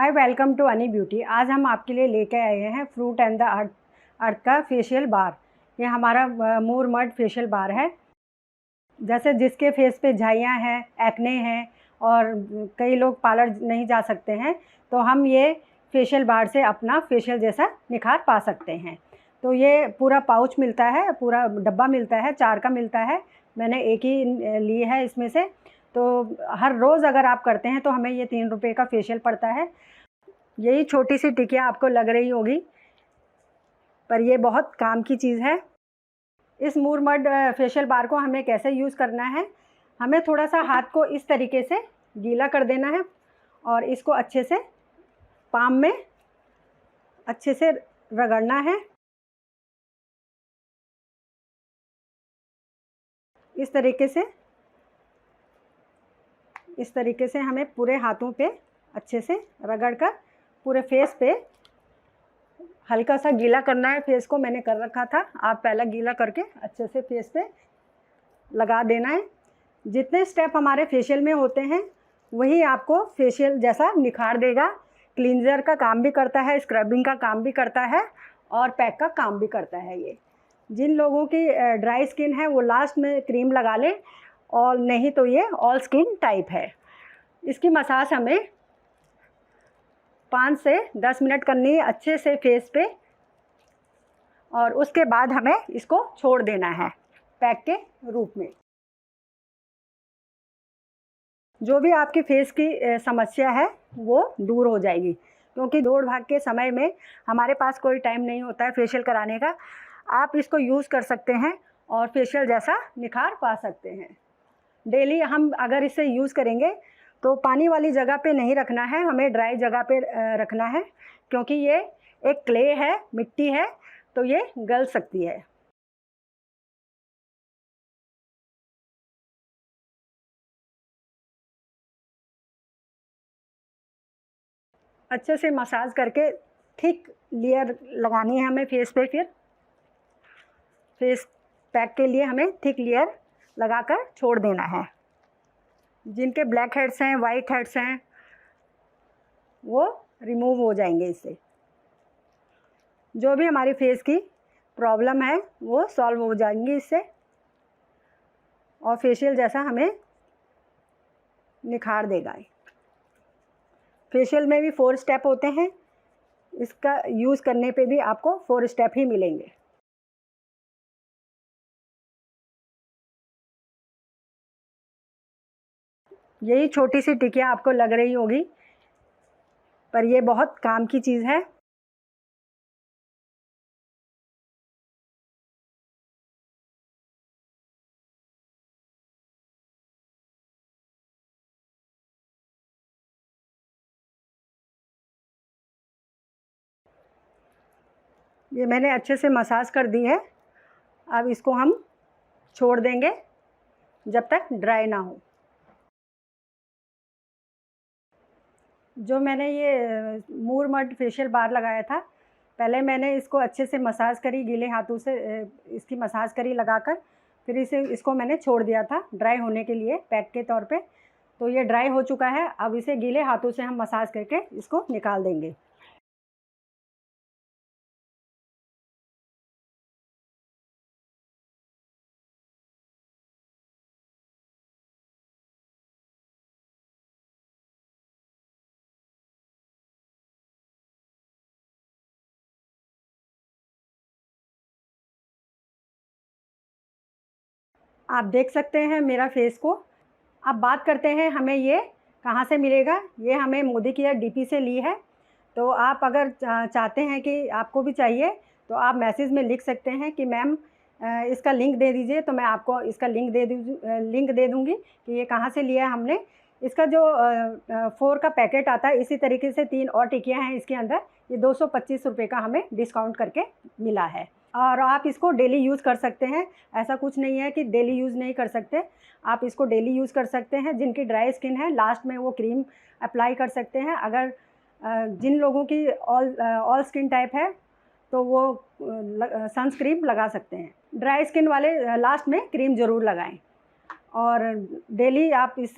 Hi, welcome to अनी beauty. आज हम आपके लिए लेके आए हैं फ्रूट एंड द अर्थ का फेशियल बार। ये हमारा मूर मड फेशियल बार है। जैसे जिसके फेस पे झाइयाँ हैं, एक्ने हैं और कई लोग पार्लर नहीं जा सकते हैं, तो हम ये फेशियल बार से अपना फेशियल जैसा निखार पा सकते हैं। तो ये पूरा पाउच मिलता है, पूरा डब्बा मिलता है, 4 का मिलता है। मैंने एक ही ली है इसमें से। तो हर रोज़ अगर आप करते हैं तो हमें ये 3 रुपये का फेशियल पड़ता है। यही छोटी सी टिकिया आपको लग रही होगी, पर ये बहुत काम की चीज़ है। इस मूर मड फेशियल बार को हमें कैसे यूज़ करना है, हमें थोड़ा सा हाथ को इस तरीके से गीला कर देना है और इसको अच्छे से पाम में अच्छे से रगड़ना है। इस तरीके से हमें पूरे हाथों पे अच्छे से रगड़कर पूरे फेस पे हल्का सा गीला करना है। फेस को मैंने कर रखा था, आप पहले गीला करके अच्छे से फेस पे लगा देना है। जितने स्टेप हमारे फेशियल में होते हैं वही आपको फेशियल जैसा निखार देगा। क्लींजर का काम भी करता है, स्क्रबिंग का काम भी करता है और पैक का काम भी करता है। ये जिन लोगों की ड्राई स्किन है वो लास्ट में क्रीम लगा लें, और नहीं तो ये ऑल स्किन टाइप है। इसकी मसाज हमें 5 से 10 मिनट करनी है अच्छे से फेस पे, और उसके बाद हमें इसको छोड़ देना है पैक के रूप में। जो भी आपकी फेस की समस्या है वो दूर हो जाएगी, क्योंकि दौड़ भाग के समय में हमारे पास कोई टाइम नहीं होता है फेशियल कराने का। आप इसको यूज़ कर सकते हैं और फेशियल जैसा निखार पा सकते हैं। डेली हम अगर इसे यूज़ करेंगे तो पानी वाली जगह पे नहीं रखना है, हमें ड्राई जगह पे रखना है, क्योंकि ये एक क्ले है, मिट्टी है, तो ये गल सकती है। अच्छे से मसाज करके थिक लेयर लगानी है हमें फेस पे। फिर फेस पैक के लिए हमें थिक लेयर लगाकर छोड़ देना है। जिनके ब्लैक हेड्स हैं, वाइट हेड्स हैं, वो रिमूव हो जाएंगे इससे। जो भी हमारी फेस की प्रॉब्लम है वो सॉल्व हो जाएंगी इससे, और फेशियल जैसा हमें निखार देगा। फेशियल में भी 4 स्टेप होते हैं, इसका यूज़ करने पे भी आपको 4 स्टेप ही मिलेंगे। यही छोटी सी टिकिया आपको लग रही होगी, पर ये बहुत काम की चीज़ है। ये मैंने अच्छे से मसाज कर दी है। अब इसको हम छोड़ देंगे जब तक ड्राई ना हो। जो मैंने ये मूर मड फेशियल बार लगाया था, पहले मैंने इसको अच्छे से मसाज करी, गीले हाथों से इसकी मसाज करी लगाकर। फिर इसको मैंने छोड़ दिया था ड्राई होने के लिए पैक के तौर पे। तो ये ड्राई हो चुका है। अब इसे गीले हाथों से हम मसाज करके इसको निकाल देंगे। आप देख सकते हैं मेरा फेस को। अब बात करते हैं हमें ये कहाँ से मिलेगा। ये हमें मोदी केयर डीपी से ली है। तो आप अगर चाहते हैं कि आपको भी चाहिए तो आप मैसेज में लिख सकते हैं कि मैम इसका लिंक दे दीजिए, तो मैं आपको इसका लिंक दे दूँगी कि ये कहाँ से लिया है हमने। इसका जो 4 का पैकेट आता है, इसी तरीके से 3 और टिकियाँ हैं इसके अंदर। ये 225 रुपये का हमें डिस्काउंट करके मिला है, और आप इसको डेली यूज़ कर सकते हैं। ऐसा कुछ नहीं है कि डेली यूज़ नहीं कर सकते, आप इसको डेली यूज़ कर सकते हैं। जिनकी ड्राई स्किन है लास्ट में वो क्रीम अप्लाई कर सकते हैं। अगर जिन लोगों की ऑल स्किन टाइप है तो वो सनस्क्रीन लगा सकते हैं। ड्राई स्किन वाले लास्ट में क्रीम ज़रूर लगाएं। और डेली आप इस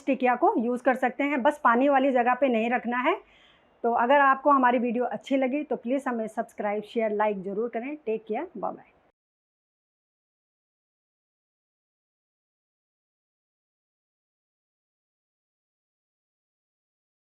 टिकिया को यूज़ कर सकते हैं। बस पानी वाली जगह पे नहीं रखना है। तो अगर आपको हमारी वीडियो अच्छी लगी तो प्लीज़ हमें सब्सक्राइब, शेयर, लाइक ज़रूर करें। Take care, bye bye.